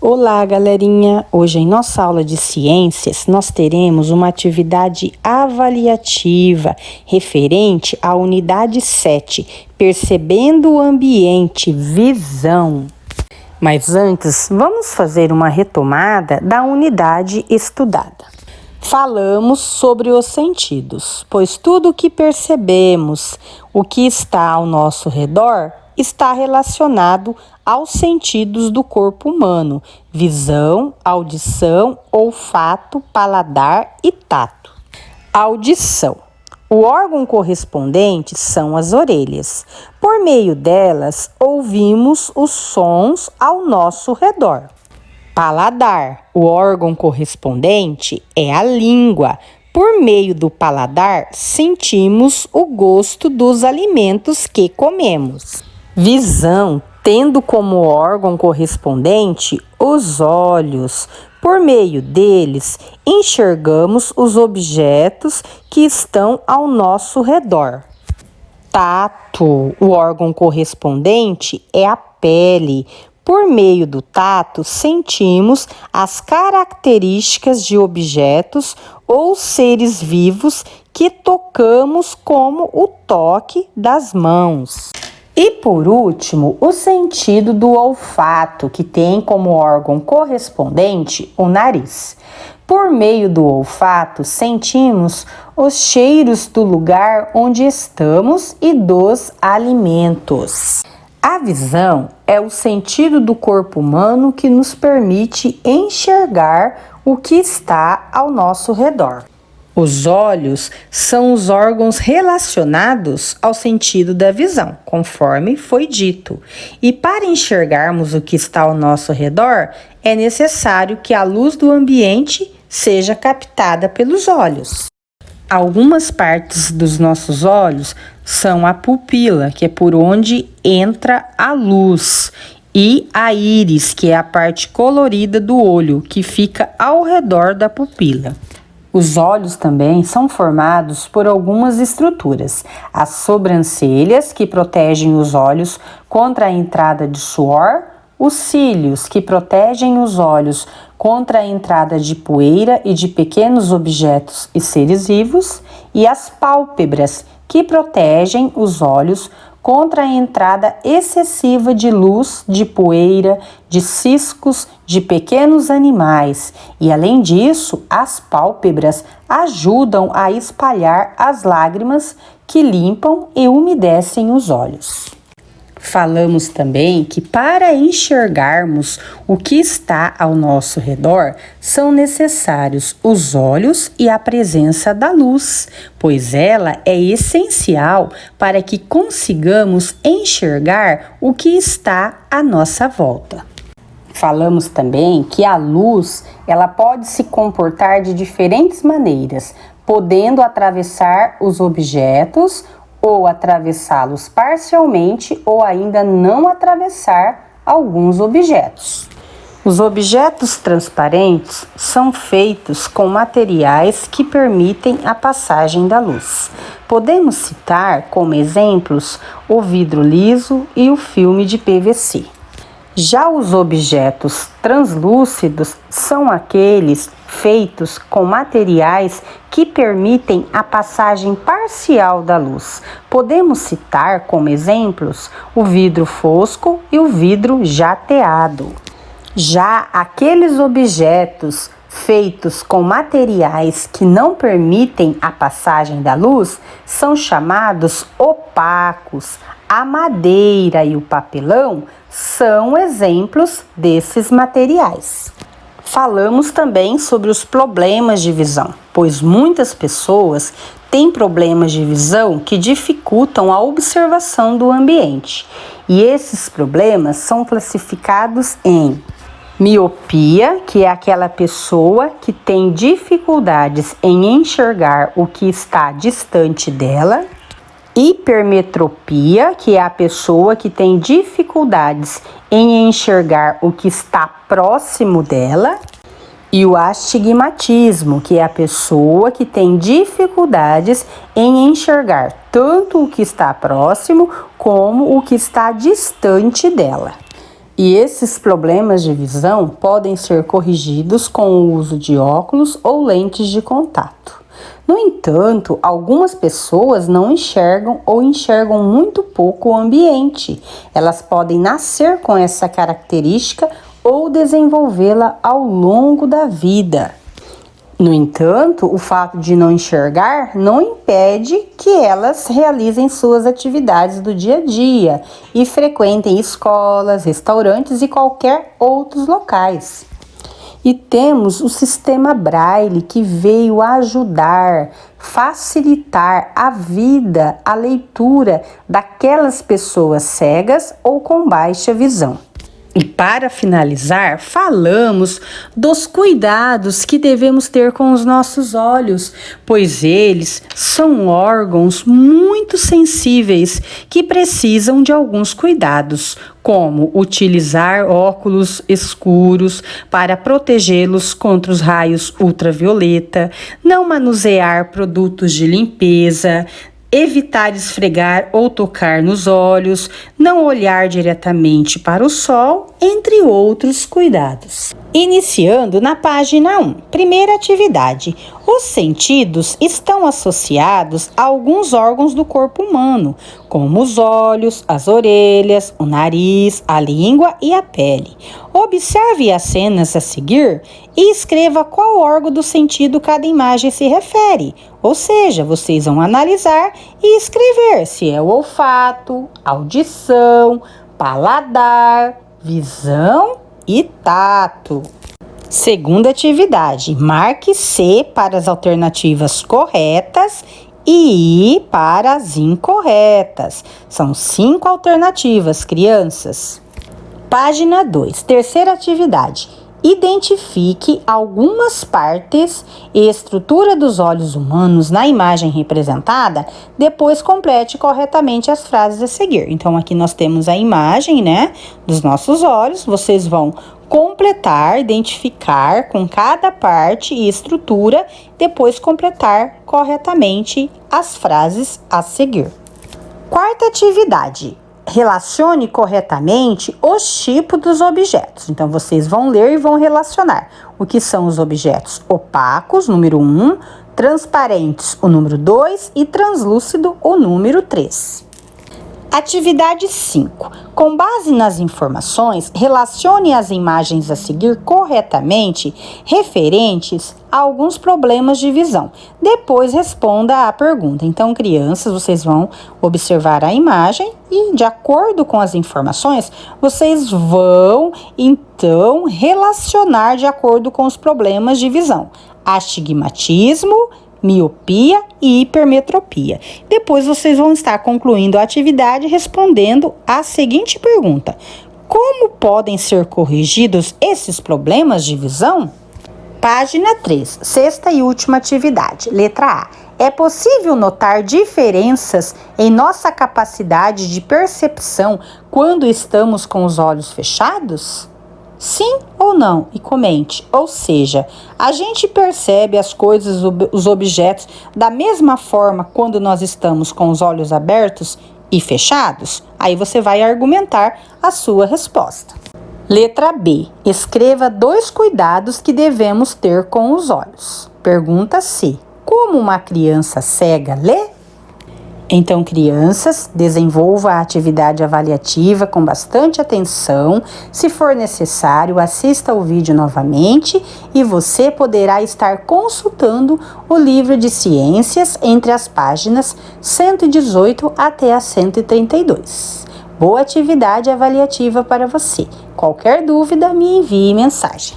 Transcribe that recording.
Olá, galerinha! Hoje em nossa aula de ciências, nós teremos uma atividade avaliativa referente à unidade 7, percebendo o ambiente, visão. Mas antes, vamos fazer uma retomada da unidade estudada. Falamos sobre os sentidos, pois tudo o que percebemos, o que está ao nosso redor, está relacionado aos sentidos do corpo humano: visão, audição, olfato, paladar e tato. Audição. O órgão correspondente são as orelhas. Por meio delas, ouvimos os sons ao nosso redor. Paladar. O órgão correspondente é a língua. Por meio do paladar, sentimos o gosto dos alimentos que comemos. Visão, tendo como órgão correspondente os olhos. Por meio deles, enxergamos os objetos que estão ao nosso redor. Tato, o órgão correspondente é a pele. Por meio do tato, sentimos as características de objetos ou seres vivos que tocamos, como o toque das mãos. E por último, o sentido do olfato, que tem como órgão correspondente o nariz. Por meio do olfato, sentimos os cheiros do lugar onde estamos e dos alimentos. A visão é o sentido do corpo humano que nos permite enxergar o que está ao nosso redor. Os olhos são os órgãos relacionados ao sentido da visão, conforme foi dito. E para enxergarmos o que está ao nosso redor, é necessário que a luz do ambiente seja captada pelos olhos. Algumas partes dos nossos olhos são a pupila, que é por onde entra a luz, e a íris, que é a parte colorida do olho, que fica ao redor da pupila. Os olhos também são formados por algumas estruturas: as sobrancelhas, que protegem os olhos contra a entrada de suor, os cílios, que protegem os olhos contra a entrada de poeira e de pequenos objetos e seres vivos, e as pálpebras, que protegem os olhos contra a entrada excessiva de luz, de poeira, de ciscos, de pequenos animais. E além disso, as pálpebras ajudam a espalhar as lágrimas que limpam e umedecem os olhos. Falamos também que para enxergarmos o que está ao nosso redor, são necessários os olhos e a presença da luz, pois ela é essencial para que consigamos enxergar o que está à nossa volta. Falamos também que a luz, ela pode se comportar de diferentes maneiras, podendo atravessar os objetos, ou atravessá-los parcialmente, ou ainda não atravessar alguns objetos. Os objetos transparentes são feitos com materiais que permitem a passagem da luz. Podemos citar como exemplos o vidro liso e o filme de PVC. Já os objetos translúcidos são aqueles feitos com materiais que permitem a passagem parcial da luz. Podemos citar como exemplos o vidro fosco e o vidro jateado. Já aqueles objetos feitos com materiais que não permitem a passagem da luz são chamados opacos. A madeira e o papelão são exemplos desses materiais. Falamos também sobre os problemas de visão, pois muitas pessoas têm problemas de visão que dificultam a observação do ambiente. E esses problemas são classificados em miopia, que é aquela pessoa que tem dificuldades em enxergar o que está distante dela. Hipermetropia, que é a pessoa que tem dificuldades em enxergar o que está próximo dela. E o astigmatismo, que é a pessoa que tem dificuldades em enxergar tanto o que está próximo como o que está distante dela. E esses problemas de visão podem ser corrigidos com o uso de óculos ou lentes de contato. No entanto, algumas pessoas não enxergam ou enxergam muito pouco o ambiente. Elas podem nascer com essa característica ou desenvolvê-la ao longo da vida. No entanto, o fato de não enxergar não impede que elas realizem suas atividades do dia a dia e frequentem escolas, restaurantes e qualquer outros locais. E temos o sistema Braille, que veio ajudar, facilitar a vida, a leitura daquelas pessoas cegas ou com baixa visão. E para finalizar, falamos dos cuidados que devemos ter com os nossos olhos, pois eles são órgãos muito sensíveis que precisam de alguns cuidados, como utilizar óculos escuros para protegê-los contra os raios ultravioleta, não manusear produtos de limpeza, evitar esfregar ou tocar nos olhos, não olhar diretamente para o sol, entre outros cuidados. Iniciando na página 1. Primeira atividade. Os sentidos estão associados a alguns órgãos do corpo humano, como os olhos, as orelhas, o nariz, a língua e a pele. Observe as cenas a seguir e escreva qual órgão do sentido cada imagem se refere. Ou seja, vocês vão analisar e escrever se é o olfato, audição, paladar, visão e tato. Segunda atividade, marque C para as alternativas corretas e I para as incorretas. São 5 alternativas, crianças. Página 2, terceira atividade. Identifique algumas partes e estrutura dos olhos humanos na imagem representada, depois complete corretamente as frases a seguir. Então, aqui nós temos a imagem, dos nossos olhos. Vocês vão completar, identificar com cada parte e estrutura, depois completar corretamente as frases a seguir. Quarta atividade. Relacione corretamente os tipos dos objetos. Então, vocês vão ler e vão relacionar o que são os objetos opacos, número 1, transparentes, o número 2 e translúcido, o número 3. Atividade 5. Com base nas informações, relacione as imagens a seguir corretamente referentes a alguns problemas de visão. Depois responda à pergunta. Então, crianças, vocês vão observar a imagem e, de acordo com as informações, vocês vão, então, relacionar de acordo com os problemas de visão. Astigmatismo, miopia e hipermetropia. Depois vocês vão estar concluindo a atividade respondendo a seguinte pergunta: como podem ser corrigidos esses problemas de visão? Página 3, sexta e última atividade. Letra A. É possível notar diferenças em nossa capacidade de percepção quando estamos com os olhos fechados? Sim ou não? E comente. Ou seja, a gente percebe as coisas, os objetos, da mesma forma quando nós estamos com os olhos abertos e fechados? Aí você vai argumentar a sua resposta. Letra B. Escreva 2 cuidados que devemos ter com os olhos. Pergunta C. Como uma criança cega lê? Então, crianças, desenvolva a atividade avaliativa com bastante atenção. Se for necessário, assista o vídeo novamente e você poderá estar consultando o livro de ciências entre as páginas 118 até a 132. Boa atividade avaliativa para você. Qualquer dúvida, me envie mensagem.